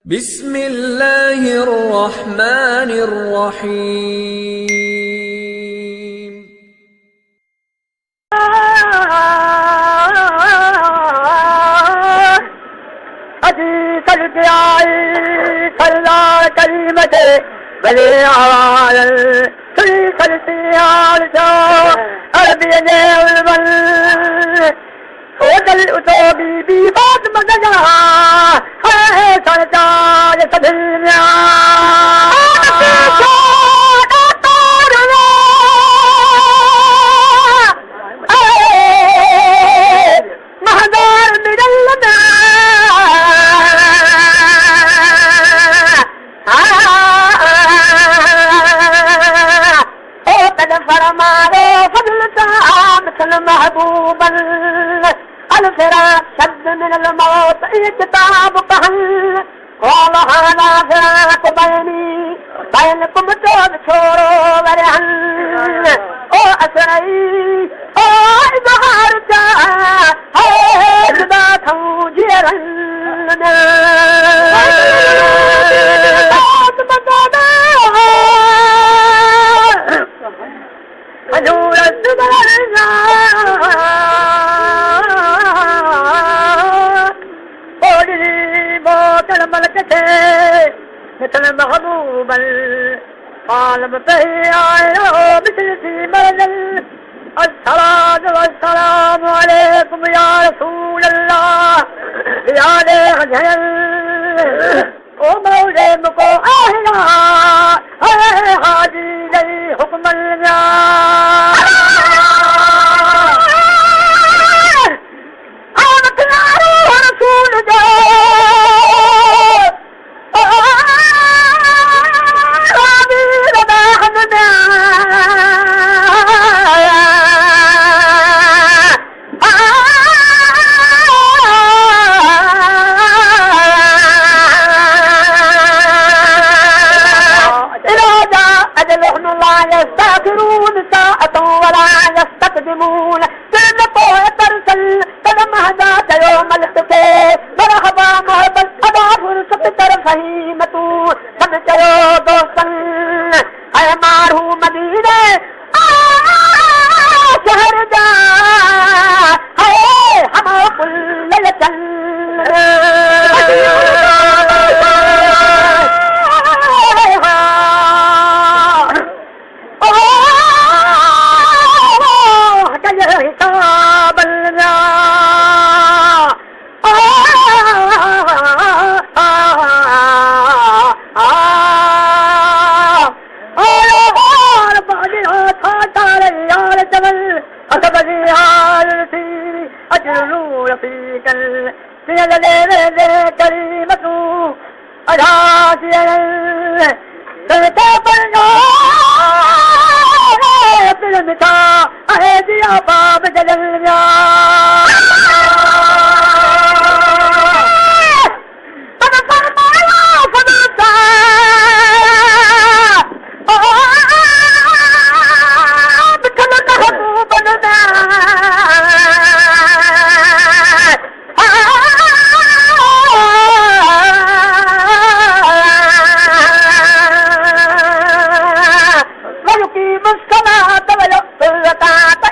بسم الله الرحمن الرحيم حديث الجاي صلى كلمته بلي على الشريك السيار أربي والبل وجل أتوبي بفاطمة جاء سرجا يسدلنا مهدار من اللنا فرمانه فضلتا مثل محبوبا الفراق شد من الموت كتاب قهل قال هذا فراق بيني بينكم تبصروا ورهن او اسرعي او اظهار جاء هذا توجيرا حجور السبرنا قولي موت الملكة مثل محبوبا قال متهيئة مثل في مدل الصلاة والسلام عليكم يا رسول الله يا لهجل ومولي مكو أهلا هادي لي حكم المياه آمت ناره رسول الله رابي لنا حمنا يستأخرون ساعة ولا يستقدمون سنة يترسل فلما هداك يوم الاختفاء مرحبا مرحبا أبا فرصة ترفهيمة سمجروا دوسا أي ماره مدينة شهر جا هما كل يتل حساب الماء أجروا رفيقا في الليل كلمة أجاسيا تتفرنا بالمتاع أهدي أبا بدل المياه فنصر معنا فنصر بكل محبوب لنا ويقيم الصلاة ويؤتي الزكاة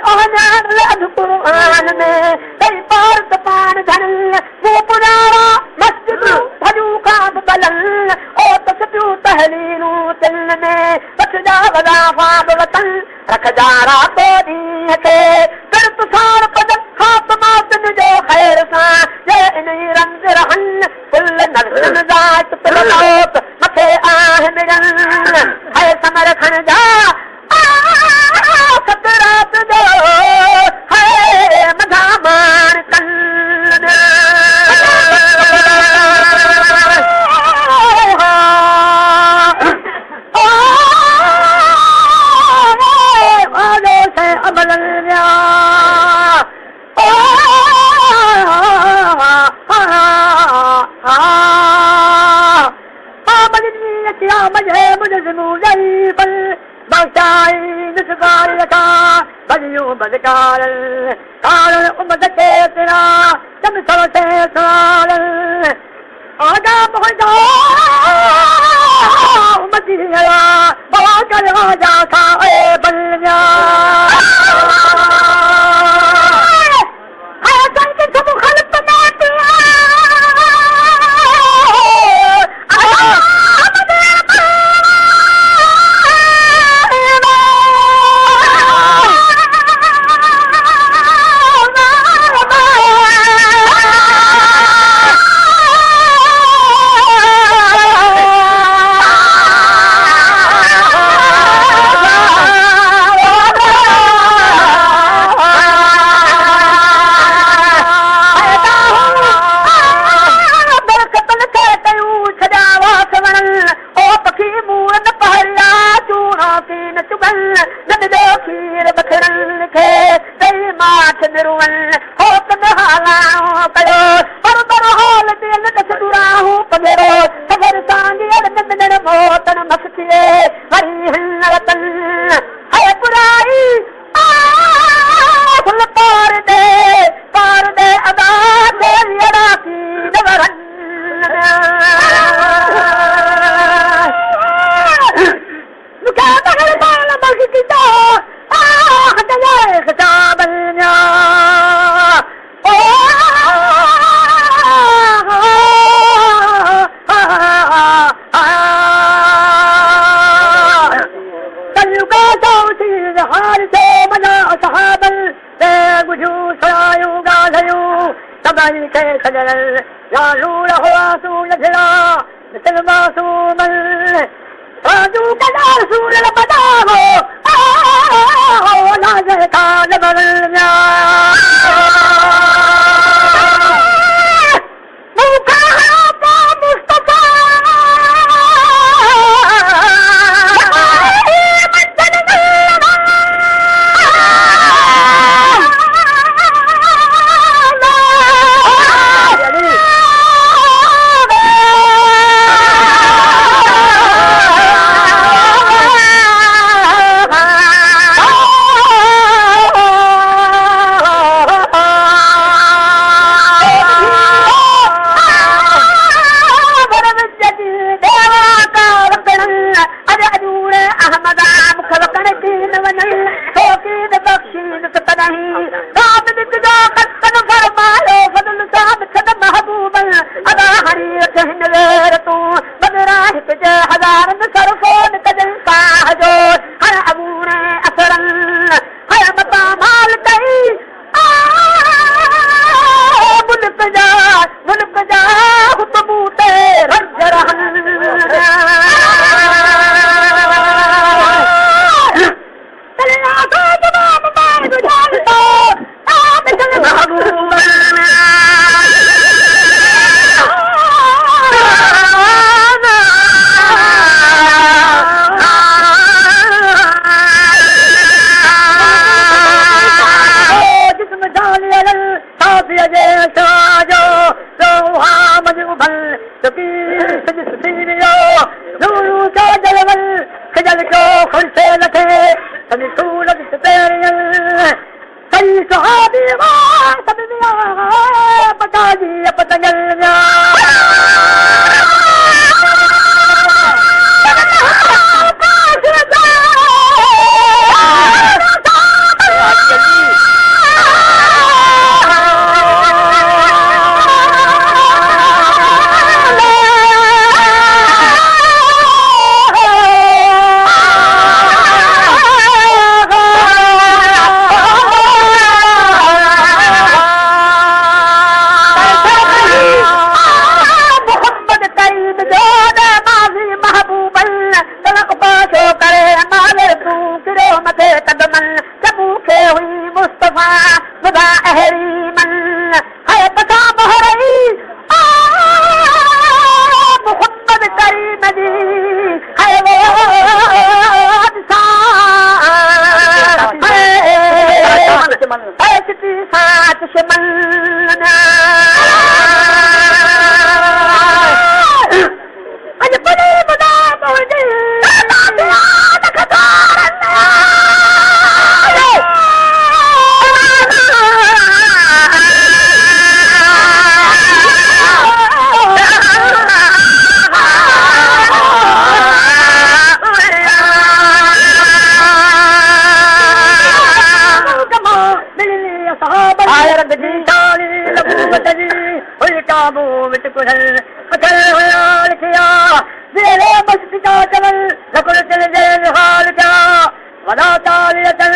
أنا لأذكر آنمي كي بارد بارد هنل وبنارا مسجد فلوكا ببلل أو تسبيو تهليل تلمي فكدا غدا فابغة ركدارا توديهك كرت صار قدم خاتمات نجو خير سا جائني رنزرهن كل نفس ذات تلقوت مكي آهمرن هاي سمر خنجا سترات دو هاي مدامان كلنا آلو سے عمل المياه آمد النية يا مجهي مجزم زيفا بغشاين سقاريكا بليوم ذكار قال الأمة كيسنا كم سوى سيسرال आजा मुझा मदीना बाकर आजा खाए बलिया आया संग सब खल्क में दिया आया मथल हुया लिखिया मेरे मस्तिका चवल लकुल चल जल हाल जा वदा तालियतन